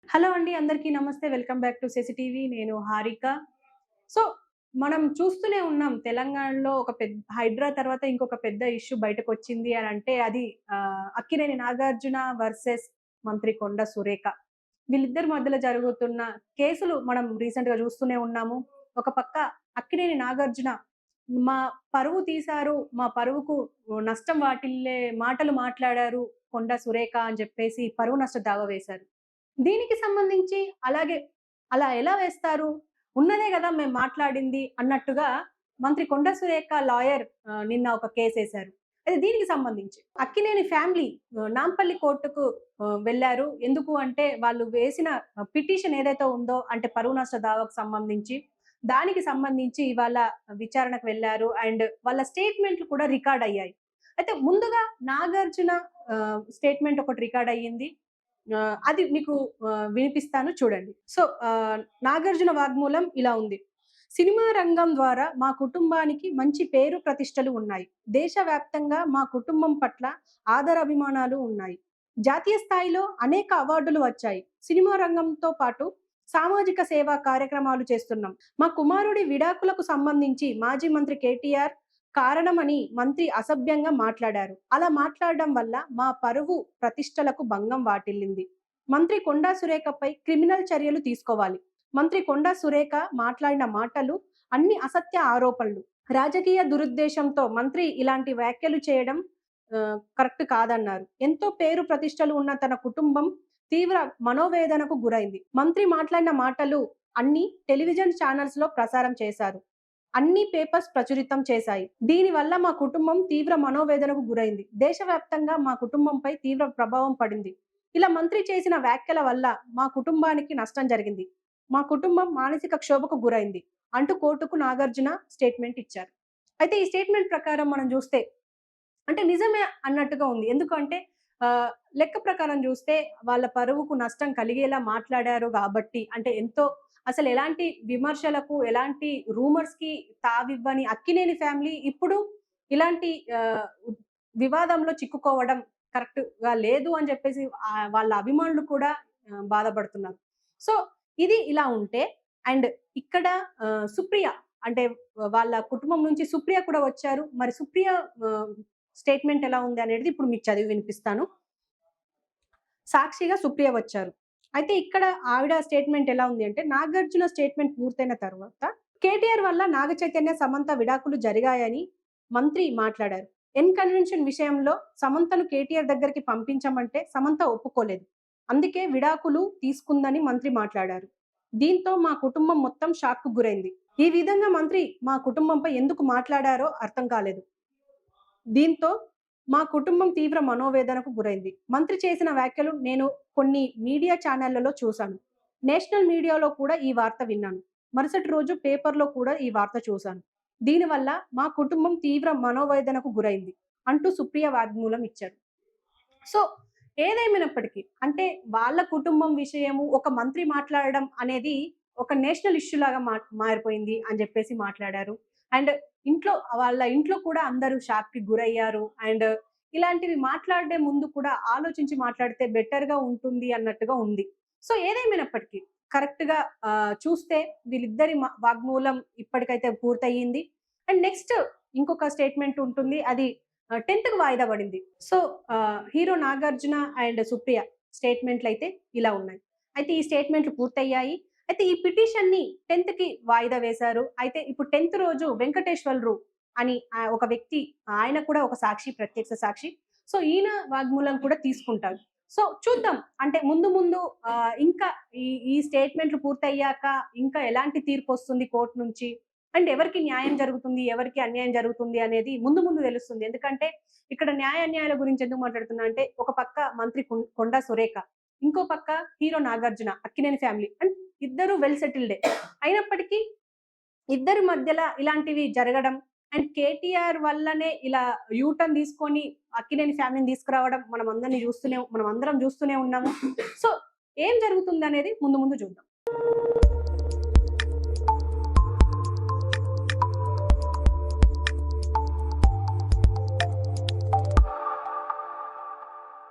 Hello అండి. అందరికీ నమస్తే. Welcome back to CCTV. నేను హారిక. సో, మనం చూస్తూనే ఉన్నాం తెలంగాణలో ఒక హైడ్రా తర్వాత ఇంకొక పెద్ద ఇష్యూ బయటకొచ్చింది అనంటే అది అక్కినేని నాగార్జున వర్సెస్ మంత్రి కొండ సురేఖ. వీళ్ళిద్దరి మధ్యలో జరుగుతున్న కేసులు మనం రీసెంట్‌గా చూస్తూనే ఉన్నాము. ఒక పక్క అక్కినేని నాగార్జున మా పరువు తీశారు, మా పరువుకు నష్టం వాటిల్లే మాటలు మాట్లాడారు కొండ సురేఖ అని చెప్పేసి పరువు నష్ట దావా వేశారు. దీనికి సంబంధించి అలాగే అలా ఎలా వేస్తారు? ఉన్నదే గదా! మేము మాట్లాడింది అన్నట్టుగా మంత్రి కొండ సురేఖ లాయర్ నిన్న ఒక కేసేశారు. అయితే దీనికి సంబంధించి అక్కినేని ఫ్యామిలీ నాంపల్లి కోర్టుకు వెళ్లారు. ఎందుకు అంటే వాళ్ళు వేసిన పిటిషన్ ఏదైతే ఉందో అంటే పరువు నష్ట దావాకు సంబంధించి దానికి సంబంధించి ఇవాళ విచారణకు వెళ్లారు. అండ్ వాళ్ళ స్టేట్‌మెంట్‌లు కూడా రికార్డ్ అయ్యాయి. అయితే ముందుగా నాగార్జున స్టేట్‌మెంట్ ఒకటి రికార్డ్ అయ్యింది. అది మీకు వినిపిస్తాను చూడండి. సో, నాగార్జున వాగ్మూలం ఇలా ఉంది. సినిమా రంగం ద్వారా మా కుటుంబానికి మంచి పేరు ప్రతిష్టలు ఉన్నాయి. దేశవ్యాప్తంగా మా కుటుంబం పట్ల ఆదరాభిమానాలు ఉన్నాయి. జాతీయ స్థాయిలో అనేక అవార్డులు వచ్చాయి. సినిమా రంగంతో పాటు సామాజిక సేవా కార్యక్రమాలు చేస్తున్నాం. మా కుమారుడి విడాకులకు సంబంధించి మాజీ మంత్రి కేటీఆర్ కారణమని మంత్రి అసభ్యంగా మాట్లాడారు. అలా మాట్లాడడం వల్ల మా పరువు ప్రతిష్టలకు భంగం వాటిల్లింది. మంత్రి కొండా సురేఖపై క్రిమినల్ చర్యలు తీసుకోవాలి. మంత్రి కొండా సురేఖ మాట్లాడిన మాటలు అన్ని అసత్య ఆరోపణలు. రాజకీయ దురుద్దేశంతో మంత్రి ఇలాంటి వ్యాఖ్యలు చేయడం కరెక్ట్ కాదన్నారు. ఎంతో పేరు ప్రతిష్టలు ఉన్న తన కుటుంబం తీవ్ర మనోవేదనకు గురైంది. మంత్రి మాట్లాడిన మాటలు అన్ని టెలివిజన్ ఛానల్స్ లో ప్రసారం చేశారు. అన్ని పేపర్స్ ప్రచురితం చేశాయి. దీనివల్ల మా కుటుంబం తీవ్ర మనోవేదనకు గురైంది. దేశవ్యాప్తంగా మా కుటుంబంపై తీవ్ర ప్రభావం పడింది. ఇలా మంత్రి చేసిన వ్యాఖ్యల వల్ల మా కుటుంబానికి నష్టం జరిగింది. మా కుటుంబం మానసిక క్షోభకు గురైంది అంటూ కోర్టుకు నాగార్జున స్టేట్మెంట్ ఇచ్చారు. అయితే ఈ స్టేట్మెంట్ ప్రకారం మనం చూస్తే అంటే నిజమే అన్నట్టుగా ఉంది. ఎందుకంటే లెక్క ప్రకారం చూస్తే వాళ్ళ పరువుకు నష్టం కలిగేలా మాట్లాడారు గాబట్టి అంటే ఎంతో అసలు ఎలాంటి విమర్శలకు, ఎలాంటి రూమర్స్‌కి తావివ్వని అక్కినేని ఫ్యామిలీ ఇప్పుడు ఇలాంటి వివాదంలో చిక్కుకోవడం కరెక్ట్‌గా లేదు అని చెప్పేసి వాళ్ళ అభిమానులు కూడా బాధపడుతున్నారు. సో, ఇది ఇలా ఉంటే అండ్ ఇక్కడ సుప్రియ అంటే వాళ్ళ కుటుంబం నుంచి సుప్రియ కూడా వచ్చారు. మరి సుప్రియ ఆహ్, స్టేట్‌మెంట్ ఎలా ఉంది అనేది ఇప్పుడు మీకు చదివి వినిపిస్తాను. సాక్షిగా సుప్రియ వచ్చారు. అయితే ఇక్కడ ఆవిడ స్టేట్‌మెంట్ ఎలా ఉంది అంటే, నాగార్జున స్టేట్‌మెంట్ పూర్తయిన తర్వాత కేటీఆర్ వల్ల నాగ చైతన్య, సమంత విడాకులు జరిగాయని మంత్రి మాట్లాడారు. కన్వెన్షన్ విషయంలో సమంతను కేటీఆర్ దగ్గరికి పంపించమంటే సమంత ఒప్పుకోలేదు. అందుకే విడాకులు తీసుకుందని మంత్రి మాట్లాడారు. దీంతో మా కుటుంబం మొత్తం షాక్‌కు గురైంది. ఈ విధంగా మంత్రి మా కుటుంబంపై ఎందుకు మాట్లాడారో అర్థం కాలేదు. దీంతో మా కుటుంబం తీవ్ర మనోవేదనకు గురైంది. మంత్రి చేసిన వ్యాఖ్యలు నేను కొన్ని మీడియా ఛానళ్లలో చూశాను. నేషనల్ మీడియాలో కూడా ఈ వార్త విన్నాను. మరుసటి రోజు పేపర్‌లో కూడా ఈ వార్త చూశాను. దీనివల్ల మా కుటుంబం తీవ్ర మనోవేదనకు గురైంది అంటూ సుప్రియ వాగ్మూలం ఇచ్చారు. సో, ఏదేమైనప్పటికీ అంటే వాళ్ళ కుటుంబం విషయము ఒక మంత్రి మాట్లాడడం అనేది ఒక నేషనల్ ఇష్యూ లాగా మారిపోయింది అని జెప్పేసి మాట్లాడారు. అండ్ వాళ్ళ ఇంట్లో కూడా అందరూ షాక్‌కి గురయ్యారు. అండ్ ఇలాంటివి మాట్లాడే ముందు కూడా ఆలోచించి మాట్లాడితే బెటర్‌గా ఉంటుంది అన్నట్టుగా ఉంది. సో, ఏదేమైనప్పటికీ కరెక్ట్‌గా చూస్తే వీళ్ళిద్దరి వాగ్మూలం ఇప్పటికైతే పూర్తయింది. అండ్ నెక్స్ట్ ఇంకొక స్టేట్‌మెంట్ ఉంటుంది. అది 10థ్‌కి వాయిదా పడింది. So, hero Nagarjuna and Supriya స్టేట్‌మెంట్‌లయితే ఇలా ఉన్నాయి. అయితే ఈ స్టేట్‌మెంట్‌లు పూర్తయ్యాయి. అయితే ఈ పిటిషన్‌ని 10థ్‌కి వాయిదా వేశారు. అయితే ఇప్పుడు 10థ్ రోజు వెంకటేశ్వర్లు అని ఒక వ్యక్తి ఆయన కూడా ఒక సాక్షి, ప్రత్యక్ష సాక్షి. సో, ఈయన వాగ్మూలం కూడా తీసుకుంటారు. సో, చూద్దాం. అంటే ముందు ముందు ఇంకా ఈ ఈ స్టేట్‌మెంట్‌లు పూర్తయ్యాక ఇంకా ఎలాంటి తీర్పొస్తుంది కోర్ట్ నుంచి అండ్ ఎవరికి న్యాయం జరుగుతుంది, ఎవరికి అన్యాయం జరుగుతుంది అనేది ముందు ముందు తెలుస్తుంది. ఎందుకంటే ఇక్కడ న్యాయ అన్యాయాల గురించి ఎందుకు మాట్లాడుతున్నా అంటే ఒక పక్క మంత్రి కొండా సురేఖ, ఇంకో పక్క hero Nagarjuna, Akkineni family and ఇద్దరు వెల్ సెటిల్డే. అయినప్పటికీ ఇద్దరి మధ్యల ఇలాంటివి జరగడం అండ్ కేటీఆర్ వల్లనే ఇలా యూ టర్న్ తీసుకొని అక్కినేని ఫ్యామిలీని తీసుకురావడం మనం అందరం చూస్తూనే ఉన్నాము. సో, ఏం జరుగుతుందనేది ముందు ముందు చూద్దాం.